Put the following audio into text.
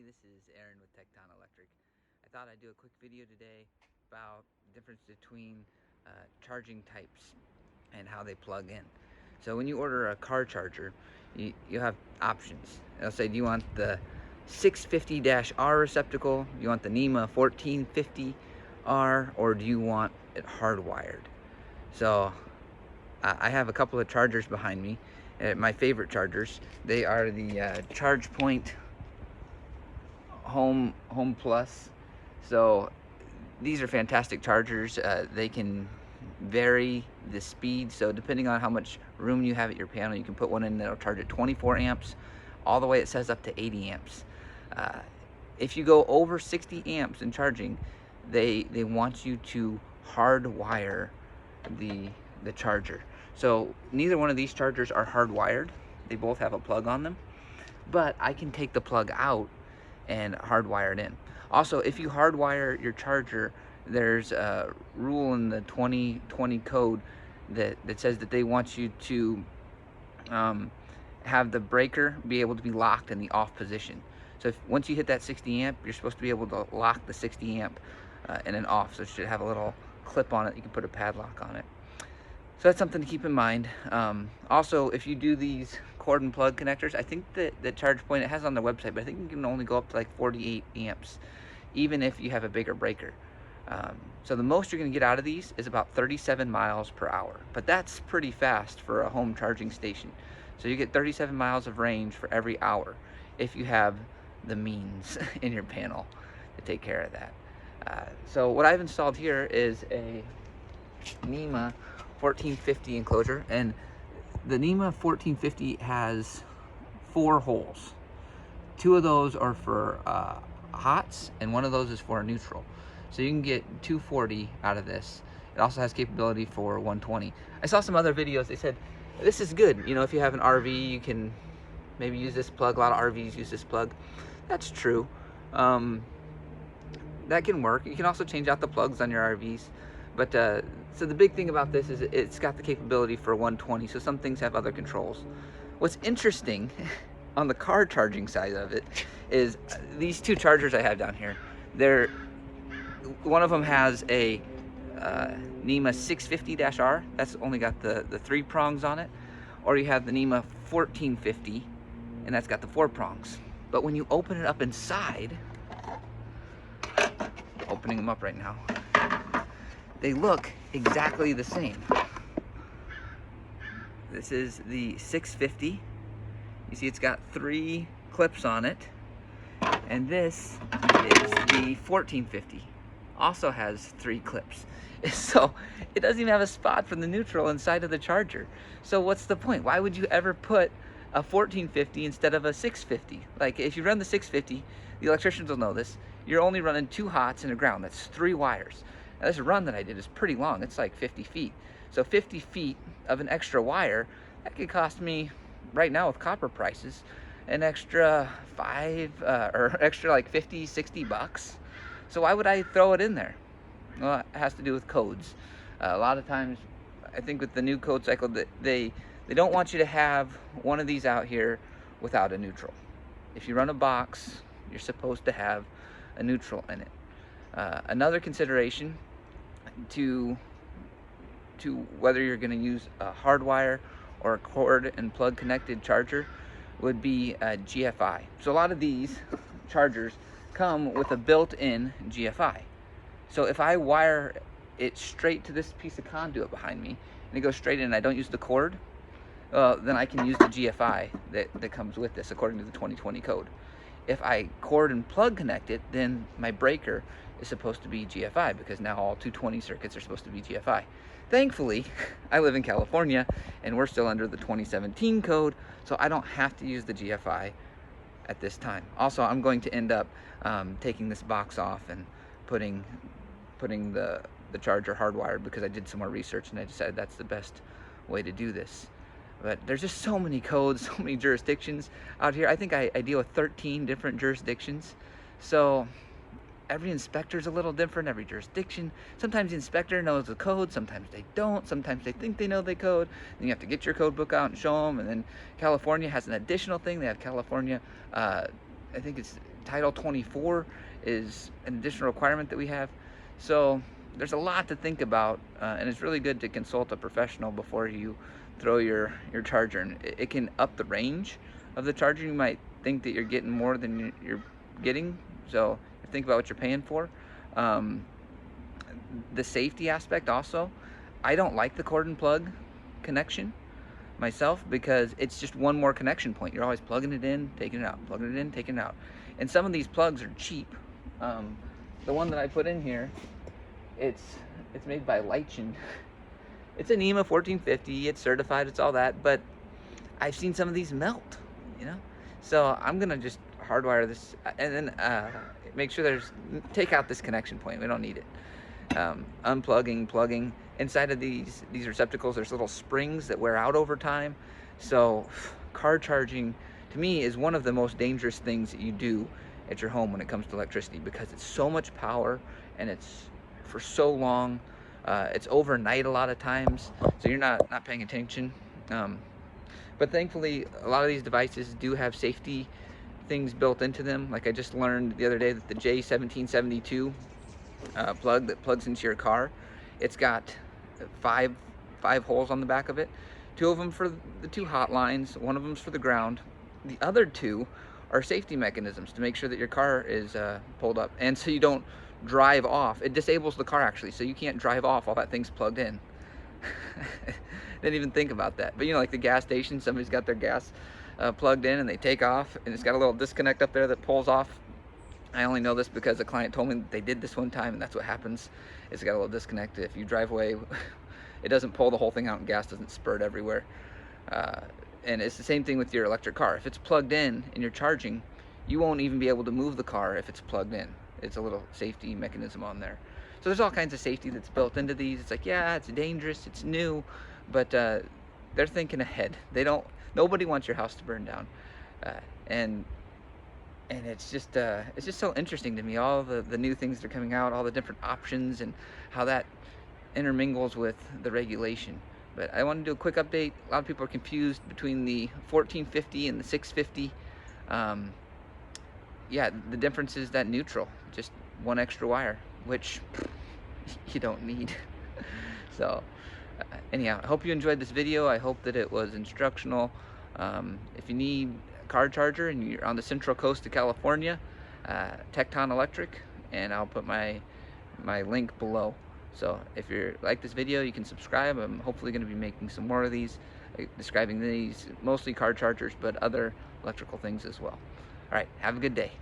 this is Aaron with Tecton Electric. I thought I'd do a quick video today about the difference between charging types and how they plug in. So when you order a car charger, you have options. It'll say, do you want the 650-R receptacle, do you want the NEMA 1450R, or do you want it hardwired? So I have a couple of chargers behind me, my favorite chargers. They are the ChargePoint Home Plus. So these are fantastic chargers. They can vary the speed, so depending on how much room you have at your panel, you can put one in that'll charge at 24 amps all the way, it says, up to 80 amps. If you go over 60 amps in charging, they want you to hardwire the charger. So neither one of these chargers are hardwired. They both have a plug on them, but I can take the plug out and hardwire it in. Also, if you hardwire your charger, there's a rule in the 2020 code that says that they want you to have the breaker be able to be locked in the off position. So once you hit that 60 amp, you're supposed to be able to lock the 60 amp in an off. So it should have a little clip on it. You can put a padlock on it. So that's something to keep in mind. Also, if you do these cord and plug connectors, I think that the ChargePoint, it has on their website, but I think you can only go up to like 48 amps, even if you have a bigger breaker. So the most you're going to get out of these is about 37 miles per hour, but that's pretty fast for a home charging station. So you get 37 miles of range for every hour if you have the means in your panel to take care of that. So what I've installed here is a NEMA 1450 enclosure, and the NEMA 1450 has 4 holes. 2 of those are for hots, and 1 of those is for a neutral. So you can get 240 out of this. It also has capability for 120. I saw some other videos, they said this is good, you know, if you have an RV, you can maybe use this plug. A lot of RVs use this plug. That's true. That can work. You can also change out the plugs on your RVs. But so the big thing about this is it's got the capability for 120, so some things have other controls. What's interesting on the car charging side of it is these 2 chargers I have down here. One of them has a NEMA 650-R. That's only got the 3 prongs on it. Or you have the NEMA 1450, and that's got the 4 prongs. But when you open it up inside, opening them up right now, they look exactly the same. This is the 650. You see it's got 3 clips on it. And this is the 1450. Also has 3 clips. So it doesn't even have a spot for the neutral inside of the charger. So what's the point? Why would you ever put a 1450 instead of a 650? Like, if you run the 650, the electricians will know this, you're only running 2 hots and a ground. That's 3 wires. Now, this run that I did is pretty long. It's like 50 feet. So 50 feet of an extra wire, that could cost me, right now with copper prices, an extra or extra like 50, 60 bucks. So why would I throw it in there? Well, it has to do with codes. A lot of times, I think with the new code cycle, that they don't want you to have one of these out here without a neutral. If you run a box, you're supposed to have a neutral in it. Another consideration to whether you're going to use a hardwire or a cord and plug connected charger would be GFI. So a lot of these chargers come with a built-in GFI. So if I wire it straight to this piece of conduit behind me and it goes straight in and I don't use the cord, then I can use the GFI that comes with this according to the 2020 code. If I cord and plug connect it, then my breaker is supposed to be GFI, because now all 220 circuits are supposed to be GFI. Thankfully, I live in California and we're still under the 2017 code, so I don't have to use the GFI at this time. Also, I'm going to end up taking this box off and putting the charger hardwired, because I did some more research and I decided that's the best way to do this. But there's just so many codes, so many jurisdictions out here. I think I deal with 13 different jurisdictions. So every inspector's a little different, every jurisdiction. Sometimes the inspector knows the code, sometimes they don't, sometimes they think they know the code. Then you have to get your code book out and show them. And then California has an additional thing. They have California I think it's Title 24 is an additional requirement that we have. So there's a lot to think about, and it's really good to consult a professional before you throw your charger. And it can up the range of the charger. You might think that you're getting more than you're getting, so think about what you're paying for. Um, the safety aspect also, I don't like the cord and plug connection myself, because it's just one more connection point. You're always plugging it in, taking it out, plugging it in, taking it out. And some of these plugs are cheap. The one that I put in here, it's made by Leichen. It's a NEMA 1450, it's certified, it's all that, but I've seen some of these melt, you know? So I'm gonna just hardwire this, and then make sure take out this connection point. We don't need it. Unplugging, plugging. Inside of these receptacles, there's little springs that wear out over time. So car charging, to me, is one of the most dangerous things that you do at your home when it comes to electricity, because it's so much power and it's for so long. It's overnight a lot of times, so you're not paying attention. But thankfully, a lot of these devices do have safety things built into them. Like I just learned the other day that the J1772 plug that plugs into your car, it's got five holes on the back of it. 2 of them for the 2 hot lines, 1 of them's for the ground. The other 2 are safety mechanisms to make sure that your car is pulled up, and so you don't drive off. It disables the car actually, so you can't drive off while that thing's plugged in. Didn't even think about that. But you know, like the gas station, somebody's got their gas plugged in and they take off, and it's got a little disconnect up there that pulls off. I only know this because a client told me that they did this one time, and that's what happens. It's got a little disconnect. If you drive away, it doesn't pull the whole thing out and gas doesn't spurt everywhere. And it's the same thing with your electric car. If it's plugged in and you're charging, you won't even be able to move the car if it's plugged in. It's a little safety mechanism on there. So there's all kinds of safety that's built into these. It's like, yeah, it's dangerous, it's new, but they're thinking ahead. Nobody wants your house to burn down. And it's just so interesting to me, all the new things that are coming out, all the different options, and how that intermingles with the regulation. But I want to do a quick update. A lot of people are confused between the 1450 and the 650. Yeah, the difference is that neutral, just 1 extra wire, which you don't need. So anyhow, I hope you enjoyed this video. I hope that it was instructional. If you need a car charger and you're on the Central Coast of California, Tecton Electric, and I'll put my link below. So if you like this video, you can subscribe. I'm hopefully going to be making some more of these, describing these, mostly car chargers, but other electrical things as well. All right, have a good day.